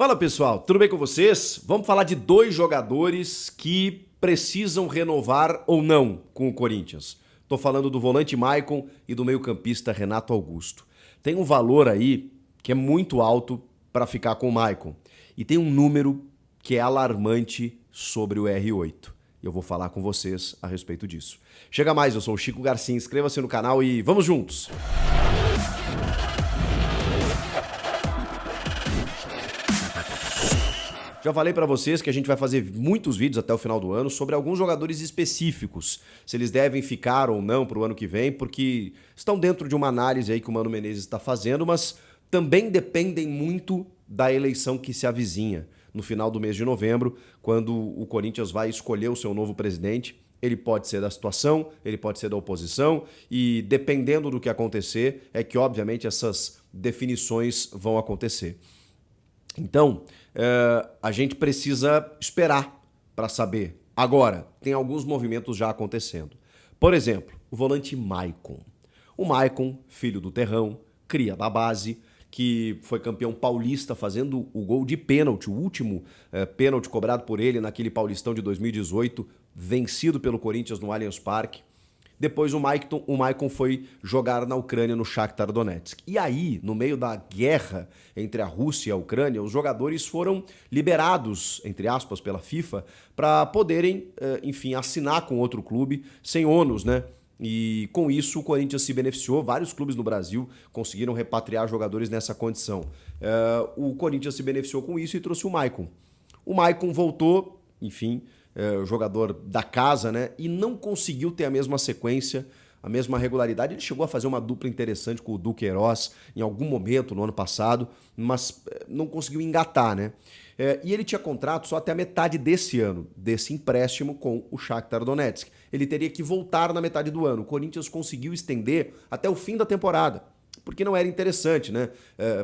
Fala pessoal, tudo bem com vocês? Vamos falar de dois jogadores que precisam renovar ou não com o Corinthians. Tô falando do volante Maicon e do meio-campista Renato Augusto. Tem um valor aí que é muito alto para ficar com o Maicon e tem um número que é alarmante sobre o R8. E eu vou falar com vocês a respeito disso. Chega mais, eu sou o Chico Garcia, inscreva-se no canal e vamos juntos! Já falei para vocês que a gente vai fazer muitos vídeos até o final do ano sobre alguns jogadores específicos, se eles devem ficar ou não para o ano que vem, porque estão dentro de uma análise aí que o Mano Menezes está fazendo, mas também dependem muito da eleição que se avizinha no final do mês de novembro, quando o Corinthians vai escolher o seu novo presidente. Ele pode ser da situação, ele pode ser da oposição e dependendo do que acontecer, é que obviamente essas definições vão acontecer. Então, a gente precisa esperar para saber. Agora, tem alguns movimentos já acontecendo. Por exemplo, o volante Maicon. O Maicon, filho do Terrão, cria da base, que foi campeão paulista fazendo o gol de pênalti, o último pênalti cobrado por ele naquele Paulistão de 2018, vencido pelo Corinthians no Allianz Parque. Depois o Maicon foi jogar na Ucrânia, no Shakhtar Donetsk. E aí, no meio da guerra entre a Rússia e a Ucrânia, os jogadores foram liberados, entre aspas, pela FIFA, para poderem, enfim, assinar com outro clube sem ônus, né? E com isso o Corinthians se beneficiou, vários clubes no Brasil conseguiram repatriar jogadores nessa condição. O Corinthians se beneficiou com isso e trouxe o Maicon. O Maicon voltou, enfim, jogador da casa, né? E não conseguiu ter a mesma sequência, a mesma regularidade. Ele chegou a fazer uma dupla interessante com o Duqueiroz em algum momento no ano passado, mas não conseguiu engatar, né? E ele tinha contrato só até a metade desse ano, desse empréstimo com o Shakhtar Donetsk. Ele teria que voltar na metade do ano. O Corinthians conseguiu estender até o fim da temporada, porque não era interessante, né?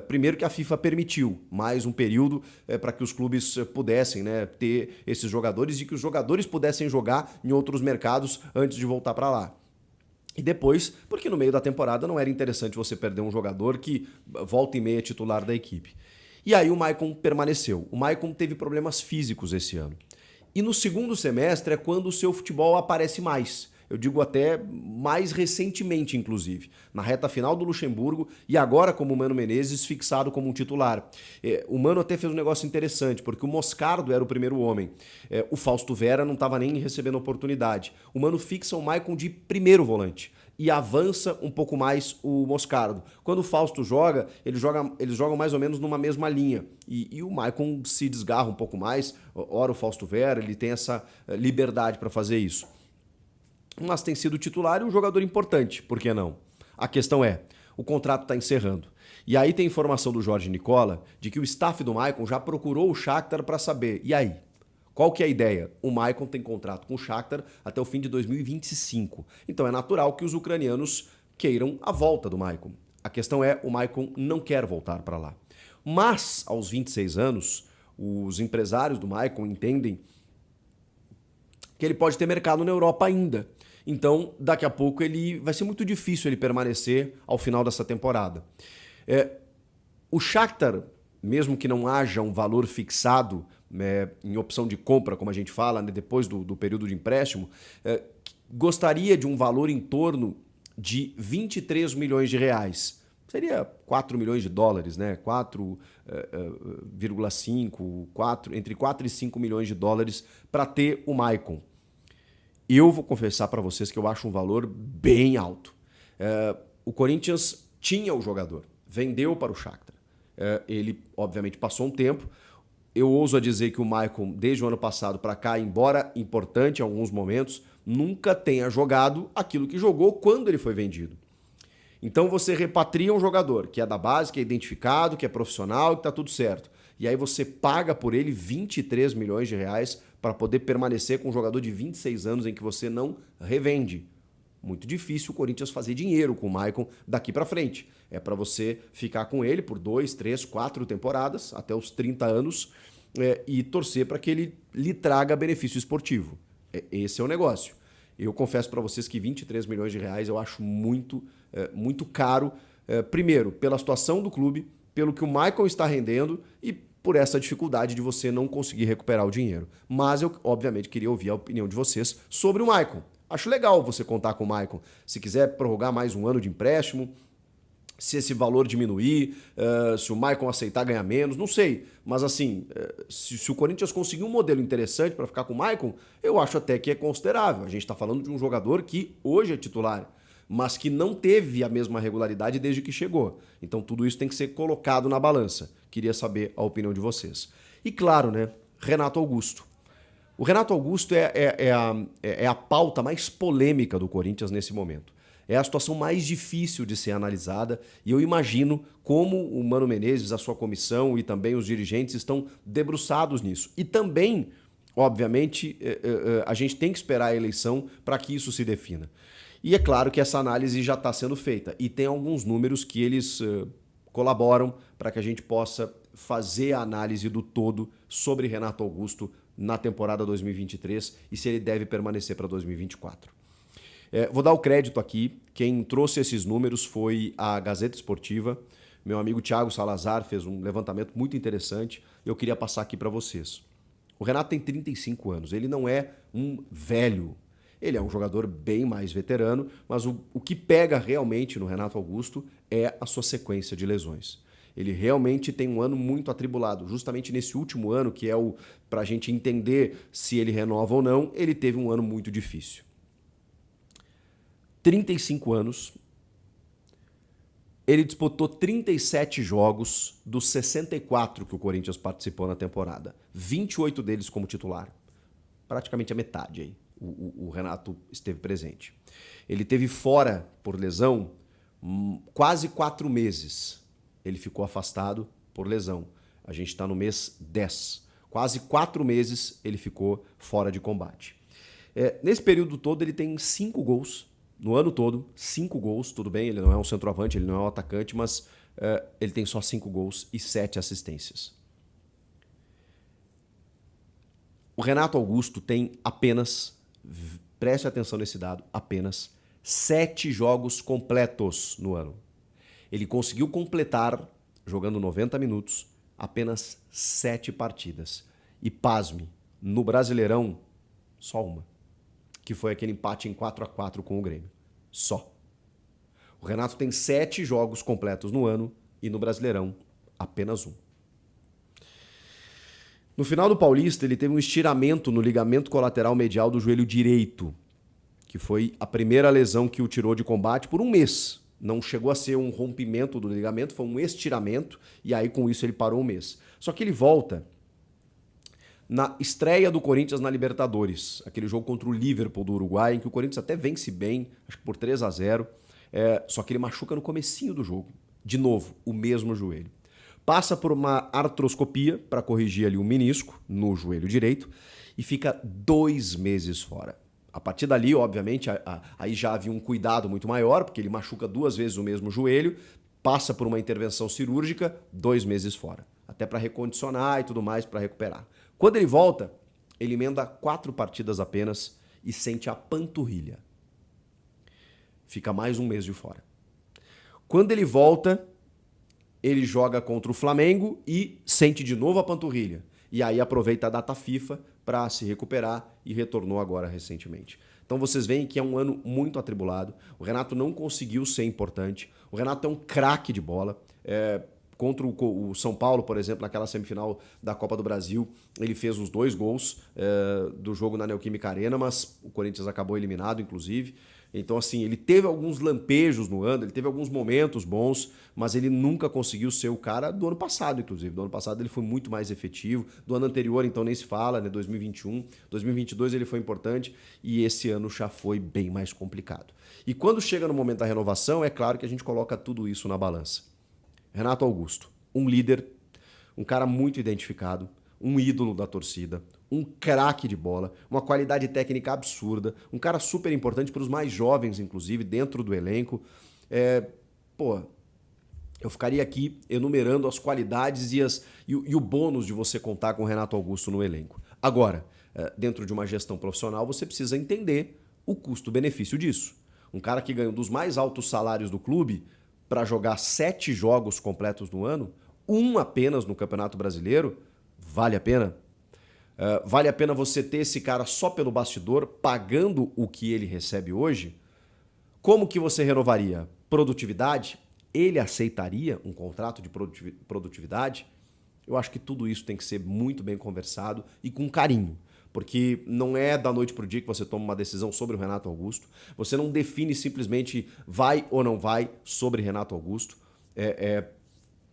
Primeiro que a FIFA permitiu mais um período para que os clubes pudessem, né, ter esses jogadores e que os jogadores pudessem jogar em outros mercados antes de voltar para lá. E depois, porque no meio da temporada não era interessante você perder um jogador que volta e meia titular da equipe. E aí o Maicon permaneceu. O Maicon teve problemas físicos esse ano. E no segundo semestre é quando o seu futebol aparece mais. Eu digo até mais recentemente, inclusive, na reta final do Luxemburgo e agora como o Mano Menezes fixado como um titular. O Mano até fez um negócio interessante, porque o Moscardo era o primeiro homem. O Fausto Vera não estava nem recebendo oportunidade. O Mano fixa o Maicon de primeiro volante e avança um pouco mais o Moscardo. Quando o Fausto joga, eles jogam mais ou menos numa mesma linha. E o Maicon se desgarra um pouco mais, ora o Fausto Vera, ele tem essa liberdade para fazer isso. Mas tem sido titular e um jogador importante, por que não? A questão é, o contrato está encerrando. E aí tem informação do Jorge Nicola de que o staff do Maicon já procurou o Shakhtar para saber. E aí? Qual que é a ideia? O Maicon tem contrato com o Shakhtar até o fim de 2025. Então é natural que os ucranianos queiram a volta do Maicon. A questão é, o Maicon não quer voltar para lá. Mas, aos 26 anos, os empresários do Maicon entendem que ele pode ter mercado na Europa ainda. Então, daqui a pouco vai ser muito difícil ele permanecer ao final dessa temporada. O Shakhtar, mesmo que não haja um valor fixado em opção de compra, como a gente fala, né, depois do período de empréstimo, gostaria de um valor em torno de 23 milhões de reais. Seria 4 milhões de dólares, né? 4,5, entre 4 e 5 milhões de dólares para ter o Maicon. Eu vou confessar para vocês que eu acho um valor bem alto. O Corinthians tinha o jogador, vendeu para o Shakhtar. Ele, obviamente, passou um tempo. Eu ouso a dizer que o Maicon, desde o ano passado para cá, embora importante em alguns momentos, nunca tenha jogado aquilo que jogou quando ele foi vendido. Então você repatria um jogador que é da base, que é identificado, que é profissional, que está tudo certo. E aí você paga por ele 23 milhões de reais para poder permanecer com um jogador de 26 anos em que você não revende. Muito difícil o Corinthians fazer dinheiro com o Maicon daqui para frente. É para você ficar com ele por 2, 3, 4 temporadas, até os 30 anos, e torcer para que ele lhe traga benefício esportivo. Esse é o negócio. Eu confesso para vocês que 23 milhões de reais eu acho muito caro, primeiro, pela situação do clube, pelo que o Maicon está rendendo e por essa dificuldade de você não conseguir recuperar o dinheiro. Mas eu, obviamente, queria ouvir a opinião de vocês sobre o Maicon. Acho legal você contar com o Maicon. Se quiser prorrogar mais um ano de empréstimo, se esse valor diminuir, se o Maicon aceitar ganhar menos, não sei. Mas assim, se o Corinthians conseguir um modelo interessante para ficar com o Maicon, eu acho até que é considerável. A gente está falando de um jogador que hoje é titular, mas que não teve a mesma regularidade desde que chegou. Então tudo isso tem que ser colocado na balança. Queria saber a opinião de vocês. E claro, né, Renato Augusto. O Renato Augusto é a pauta mais polêmica do Corinthians nesse momento. É a situação mais difícil de ser analisada e eu imagino como o Mano Menezes, a sua comissão e também os dirigentes estão debruçados nisso. E também, obviamente, a gente tem que esperar a eleição para que isso se defina. E é claro que essa análise já está sendo feita e tem alguns números que eles colaboram para que a gente possa fazer a análise do todo sobre Renato Augusto na temporada 2023 e se ele deve permanecer para 2024. Vou dar o crédito aqui. Quem trouxe esses números foi a Gazeta Esportiva. Meu amigo Thiago Salazar fez um levantamento muito interessante. Eu queria passar aqui para vocês. O Renato tem 35 anos. Ele não é um velho. Ele é um jogador bem mais veterano, mas o que pega realmente no Renato Augusto é a sua sequência de lesões. Ele realmente tem um ano muito atribulado. Justamente nesse último ano, que é o para a gente entender se ele renova ou não, ele teve um ano muito difícil. 35 anos, ele disputou 37 jogos dos 64 que o Corinthians participou na temporada. 28 deles como titular. Praticamente a metade aí. O Renato esteve presente. Ele teve fora por lesão quase 4 meses. Ele ficou afastado por lesão. A gente está no mês 10. Quase 4 meses ele ficou fora de combate. Nesse período todo ele tem 5 gols. No ano todo, 5 gols, tudo bem, ele não é um centroavante, ele não é um atacante, mas ele tem só 5 gols e 7 assistências. O Renato Augusto tem apenas, preste atenção nesse dado, apenas 7 jogos completos no ano. Ele conseguiu completar, jogando 90 minutos, apenas 7 partidas. E pasme, no Brasileirão, só uma. Que foi aquele empate em 4-4 com o Grêmio. Só. O Renato tem 7 jogos completos no ano e no Brasileirão, apenas um. No final do Paulista, ele teve um estiramento no ligamento colateral medial do joelho direito, que foi a primeira lesão que o tirou de combate por um mês. Não chegou a ser um rompimento do ligamento, foi um estiramento, e aí com isso ele parou um mês. Só que ele volta na estreia do Corinthians na Libertadores, aquele jogo contra o Liverpool do Uruguai, em que o Corinthians até vence bem, acho que por 3-0, só que ele machuca no comecinho do jogo. De novo, o mesmo joelho. Passa por uma artroscopia para corrigir ali o menisco no joelho direito e fica 2 meses fora. A partir dali, obviamente, aí já havia um cuidado muito maior, porque ele machuca 2 vezes o mesmo joelho, passa por uma intervenção cirúrgica, 2 meses fora. Até para recondicionar e tudo mais, para recuperar. Quando ele volta, ele emenda 4 partidas apenas e sente a panturrilha. Fica mais um mês de fora. Quando ele volta, ele joga contra o Flamengo e sente de novo a panturrilha. E aí aproveita a data FIFA para se recuperar e retornou agora recentemente. Então vocês veem que é um ano muito atribulado. O Renato não conseguiu ser importante. O Renato é um craque de bola. Contra o São Paulo, por exemplo, naquela semifinal da Copa do Brasil, ele fez os 2 gols do jogo na Neoquímica Arena, mas o Corinthians acabou eliminado, inclusive. Então, assim, ele teve alguns lampejos no ano, ele teve alguns momentos bons, mas ele nunca conseguiu ser o cara do ano passado, inclusive. Do ano passado ele foi muito mais efetivo. Do ano anterior, então, nem se fala, né? 2021. 2022 ele foi importante e esse ano já foi bem mais complicado. E quando chega no momento da renovação, é claro que a gente coloca tudo isso na balança. Renato Augusto, um líder, um cara muito identificado, um ídolo da torcida, um craque de bola, uma qualidade técnica absurda, um cara super importante para os mais jovens, inclusive, dentro do elenco. Eu ficaria aqui enumerando as qualidades e o bônus de você contar com o Renato Augusto no elenco. Agora, dentro de uma gestão profissional, você precisa entender o custo-benefício disso. Um cara que ganha um dos mais altos salários do clube para jogar 7 jogos completos no ano, apenas no Campeonato Brasileiro, vale a pena? Vale a pena você ter esse cara só pelo bastidor, pagando o que ele recebe hoje? Como que você renovaria? Produtividade? Ele aceitaria um contrato de produtividade? Eu acho que tudo isso tem que ser muito bem conversado e com carinho. Porque não é da noite para o dia que você toma uma decisão sobre o Renato Augusto. Você não define simplesmente vai ou não vai sobre Renato Augusto.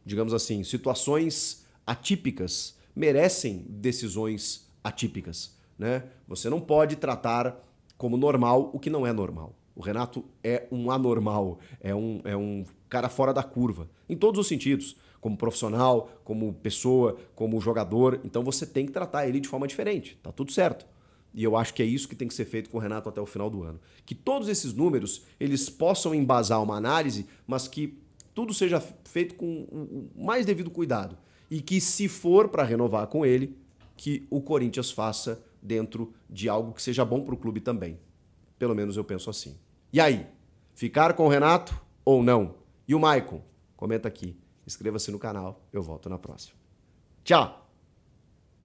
Digamos assim, situações atípicas merecem decisões atípicas, né? Você não pode tratar como normal o que não é normal. O Renato é um anormal, é um cara fora da curva, em todos os sentidos, como profissional, como pessoa, como jogador. Então você tem que tratar ele de forma diferente, tá tudo certo. E eu acho que é isso que tem que ser feito com o Renato até o final do ano. Que todos esses números, eles possam embasar uma análise, mas que tudo seja feito com o mais devido cuidado. E que, se for para renovar com ele, que o Corinthians faça dentro de algo que seja bom para o clube também. Pelo menos eu penso assim. E aí? Ficar com o Renato ou não? E o Maicon? Comenta aqui. Inscreva-se no canal. Eu volto na próxima. Tchau!